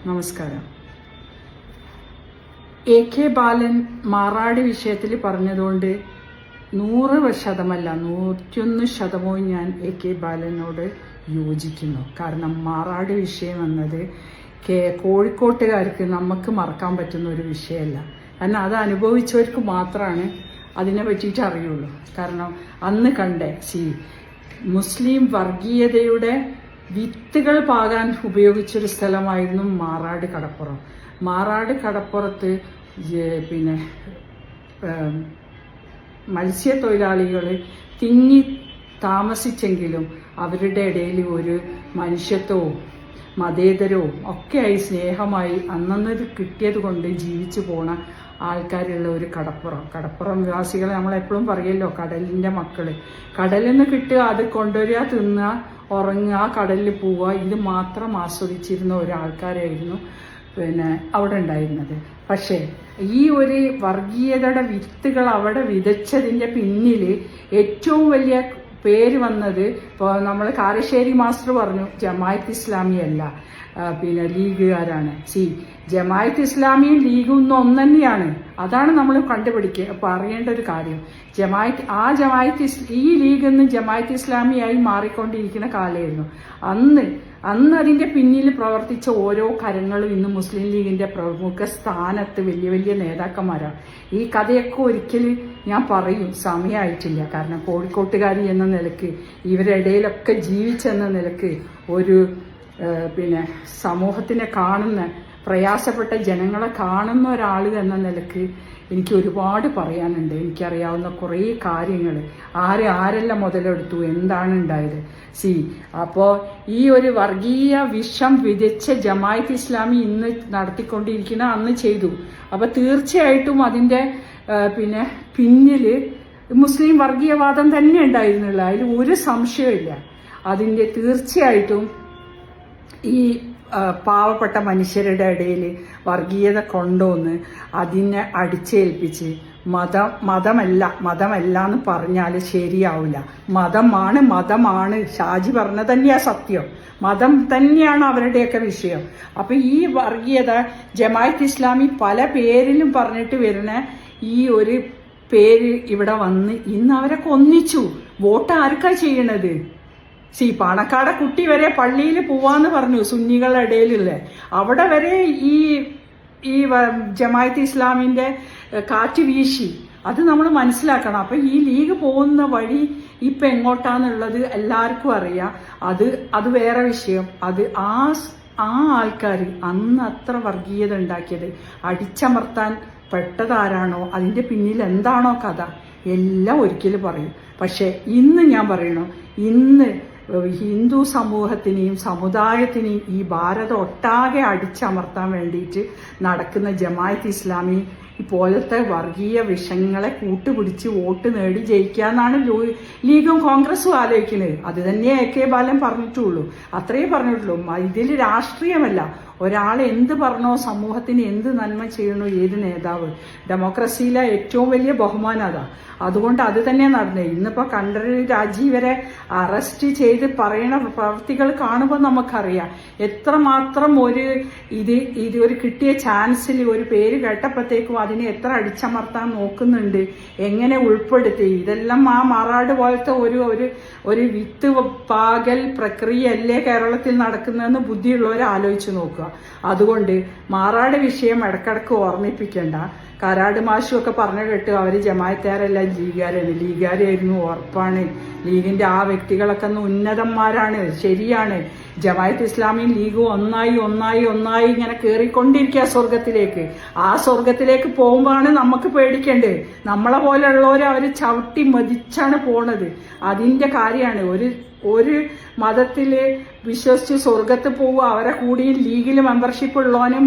നമസ്കാരം. AK ബാലൻ മാറാട് വിഷയത്തിൽ പറഞ്ഞതുകൊണ്ട് 100% 101% ഞാൻ AK ബാലനോട് യോജിക്കുന്നു. കാരണം മാറാട് വിഷയം എന്നത് കോഴിക്കോട്ടുകാർക്ക് നമുക്ക് മറക്കാൻ പറ്റുന്ന ഒരു വിഷയമല്ല. കാരണം അത് അനുഭവിച്ചവർക്ക് മാത്രമാണ് അതിനെ പറ്റിയിട്ട് അറിയുള്ളൂ. കാരണം അന്ന് കണ്ടേ മുസ്ലിം വർഗീയതയുടെ വിത്തുകൾ പാകാൻ ഉപയോഗിച്ചൊരു സ്ഥലമായിരുന്നു മാറാട് കടപ്പുറം. മാറാട് കടപ്പുറത്ത് മത്സ്യത്തൊഴിലാളികൾ തിങ്ങി താമസിച്ചെങ്കിലും അവരുടെ ഇടയിൽ ഒരു മനുഷ്യത്വവും മതേതരവും ഒക്കെയായി സ്നേഹമായി അന്നന്ന് കിട്ടിയത് കൊണ്ട് ജീവിച്ചു പോണ ആൾക്കാരുള്ള ഒരു കടപ്പുറം നിവാസികളെ നമ്മളെപ്പോഴും പറയല്ലോ, കടലിൻ്റെ മക്കള്. കടലിൽ നിന്ന് കിട്ടുക, അത് കൊണ്ടുവരിക, തിന്നുക, ഉറങ്ങുക, കടലിൽ പോവുക, ഇത് മാത്രം ആസ്വദിച്ചിരുന്ന ഒരാൾക്കാരായിരുന്നു അവിടെ ഉണ്ടായിരുന്നത്. പക്ഷേ ഈ ഒരു വർഗീയതയുടെ വിത്തുകൾ അവിടെ വിതച്ചതിൻ്റെ പിന്നിൽ ഏറ്റവും വലിയ പേര് വന്നത്, ഇപ്പോൾ നമ്മൾ കാരശ്ശേരി മാസ്റ്റർ പറഞ്ഞു ജമാഅത്ത് ഇസ്ലാമി അല്ല, ലീഗുകാരാണ്. ജമാഅത്ത് ഇസ്ലാമിയും ലീഗും ഒന്ന് തന്നെയാണ്. അതാണ് നമ്മൾ അറിയേണ്ട ഒരു കാര്യം. ഈ ലീഗ് എന്ന് ജമാഅത്ത് ഇസ്ലാമിയായി മാറിക്കൊണ്ടിരിക്കുന്ന കാലമായിരുന്നു. അന്ന് അതിന്റെ പിന്നിൽ പ്രവർത്തിച്ച ഓരോ കരങ്ങളും ഇന്ന് മുസ്ലിം ലീഗിന്റെ പ്രമുഖ സ്ഥാനത്ത് വലിയ വലിയ നേതാക്കന്മാരാണ്. ഈ കഥയൊക്കെ ഒരിക്കൽ ഞാൻ പറയും, സമയമായിട്ടില്ല. കാരണം കോഴിക്കോട്ടുകാരി എന്ന നിലക്ക്, ഇവരുടെ ഇടയിലൊക്കെ ജീവിച്ചെന്ന നിലക്ക്, ഒരു സമൂഹത്തിനെ കാണുന്ന, പ്രയാസപ്പെട്ട ജനങ്ങളെ കാണുന്ന ഒരാൾ എന്ന നിലക്ക് എനിക്ക് ഒരുപാട് പറയാനുണ്ട്. എനിക്കറിയാവുന്ന കുറേ കാര്യങ്ങൾ, ആരെല്ലാം മുതലെടുത്തു, എന്താണ് ഉണ്ടായത്. അപ്പോൾ ഈ ഒരു വർഗീയ വിഷം വിതച്ച ജമാഅത്ത് ഇസ്ലാമി ഇന്ന് നടത്തിക്കൊണ്ടിരിക്കുന്ന അന്ന് ചെയ്തു. അപ്പോൾ തീർച്ചയായിട്ടും അതിൻ്റെ പിന്നിൽ മുസ്ലിം വർഗീയവാദം തന്നെ ഉണ്ടായിരുന്നില്ല, അതിൽ ഒരു സംശയമില്ല. അതിൻ്റെ തീർച്ചയായിട്ടും ഈ പാവപ്പെട്ട മനുഷ്യരുടെ ഇടയിൽ വർഗീയത കൊണ്ടുവന്ന് അതിനെ അടിച്ചേൽപ്പിച്ച് മതമല്ല എന്ന് പറഞ്ഞാൽ ശരിയാവില്ല. മതമാണ്. ഷാജി പറഞ്ഞ തന്നെയാ സത്യം. മതം തന്നെയാണ് അവരുടെയൊക്കെ വിഷയം. അപ്പൊ ഈ വർഗീയത ജമാഅത്ത് ഇസ്ലാമി പല പേരിലും പറഞ്ഞിട്ട് വരുന്ന ഈ ഒരു പേര് ഇവിടെ വന്ന് ഇന്ന് അവരൊക്കെ ഒന്നിച്ചു. വോട്ട് ആർക്കാ ചെയ്യണത്? പാണക്കാട് കുട്ടി വരെ പള്ളിയിൽ പോവാന്ന് പറഞ്ഞു, സുന്നികളുടെ ഇടയിലുള്ള. അവിടെ വരെ ഈ ജമാഅത്ത് ഇസ്ലാമിന്റെ കാറ്റ് വീശി. അത് നമ്മൾ മനസ്സിലാക്കണം. അപ്പൊ ഈ ലീഗ് പോകുന്ന വഴി ഇപ്പൊ എങ്ങോട്ടാന്നുള്ളത് എല്ലാവർക്കും അറിയാം. അത് വേറെ വിഷയം. അത് ആ ആൾക്കാർ അന്ന് അത്ര വർഗീയത ഉണ്ടാക്കിയത്, അടിച്ചമർത്താൻ പെട്ടതാരാണോ, അതിന്റെ പിന്നിൽ എന്താണോ കഥ, എല്ലാം ഒരിക്കലും പറയും. പക്ഷെ ഇന്ന് ഞാൻ പറയണു, ഇന്ന് ഹിന്ദു സമൂഹത്തിനെയും സമുദായത്തിനെയും ഈ ഭാരതം ഒട്ടാകെ അടിച്ചമർത്താൻ വേണ്ടിയിട്ട് നടക്കുന്ന ജമാഅത്ത് ഇസ്ലാമി ഇപ്പോലത്തെ വർഗീയ വിഷങ്ങളെ കൂട്ടുപിടിച്ച് വോട്ട് നേടി ജയിക്കാന്നാണ് ലീഗും കോൺഗ്രസും ആലോചിക്കുന്നത്. അത് തന്നെ AK ബാലൻ പറഞ്ഞിട്ടുള്ളൂ, അത്രയേ പറഞ്ഞിട്ടുള്ളൂ. ഇതിൽ രാഷ്ട്രീയമല്ല. ഒരാൾ എന്ത് പറഞ്ഞോ, സമൂഹത്തിന് എന്ത് നന്മ ചെയ്യണോ, ഏത് നേതാവ്, ഡെമോക്രസിയിലെ ഏറ്റവും വലിയ ബഹുമാനം അതാ. അതുകൊണ്ട് അത് തന്നെ നടന്നത്. ഇന്നിപ്പോ കണ്ഠരര് രാജീവരെ അറസ്റ്റ് ചെയ്ത് പറയണ പ്രവൃത്തികൾ കാണുമ്പോൾ നമുക്കറിയാം എത്രമാത്രം ഒരു കിട്ടിയ ചാൻസിൽ ഒരു പേര് കേട്ടപ്പോഴത്തേക്കും അതിനെ എത്ര അടിച്ചമർത്താൻ നോക്കുന്നുണ്ട്, എങ്ങനെ ഉൾപ്പെടുത്തി. ഇതെല്ലാം ആ മാറാട് പോലത്തെ ഒരു വിത്ത് പാകൽ പ്രക്രിയയല്ലേ കേരളത്തിൽ നടക്കുന്നതെന്ന് ബുദ്ധിയുള്ളവരെ ആലോചിച്ച് നോക്കുക. അതുകൊണ്ട് മാറാട് വിഷയം ഇടക്കിടക്ക് ഓർമ്മിപ്പിക്കേണ്ട. കാരാട് മാഷും ഒക്കെ പറഞ്ഞു കേട്ടു അവര് ജമാഅത്തുകാരല്ല ലീഗുകാരായിരുന്നു, ഉറപ്പാണ്. ലീഗിന്റെ ആ വ്യക്തികളൊക്കെ ഉന്നതന്മാരാണ്, ശരിയാണ്. ജമാഅത്ത് ഇസ്ലാമിയും ലീഗും ഒന്നായി ഇങ്ങനെ കയറിക്കൊണ്ടിരിക്കുക സ്വർഗത്തിലേക്ക്. ആ സ്വർഗത്തിലേക്ക് പോകുമ്പോഴാണ് നമുക്ക് പേടിക്കേണ്ടത്. നമ്മളെ പോലെയുള്ളവരെ അവര് ചവിട്ടി മതിച്ചാണ് പോണത്. അതിന്റെ കാര്യമാണ്. ഒരു മതത്തില് വിശ്വസിച്ച് സ്വർഗത്ത് പോവുക, അവരെ കൂടിയും ലീഗിൽ മെമ്പർഷിപ്പ് ഉള്ളവനും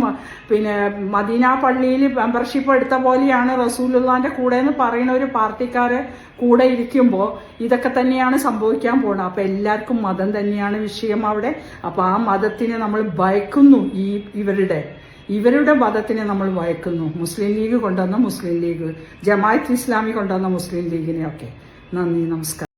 മദീന പള്ളിയിൽ മെമ്പർഷിപ്പ് എടുത്ത പോലെയാണ് റസൂലുള്ളാന്റെ കൂടെ എന്ന് പറയുന്ന ഒരു പാർട്ടിക്കാരെ കൂടെ ഇരിക്കുമ്പോൾ ഇതൊക്കെ തന്നെയാണ് സംഭവിക്കാൻ പോണത്. അപ്പൊ എല്ലാവർക്കും മതം തന്നെയാണ് വിഷയം അവിടെ. അപ്പൊ ആ മതത്തിനെ നമ്മൾ ഭയക്കുന്നു. ഇവരുടെ മതത്തിനെ നമ്മൾ ഭയക്കുന്നു. മുസ്ലിം ലീഗ് കൊണ്ടുവന്ന മുസ്ലിം ലീഗ്, ജമാഅത്ത് ഇസ്ലാമി കൊണ്ടുവന്ന മുസ്ലിം ലീഗിനെയൊക്കെ. നന്ദി, നമസ്കാരം.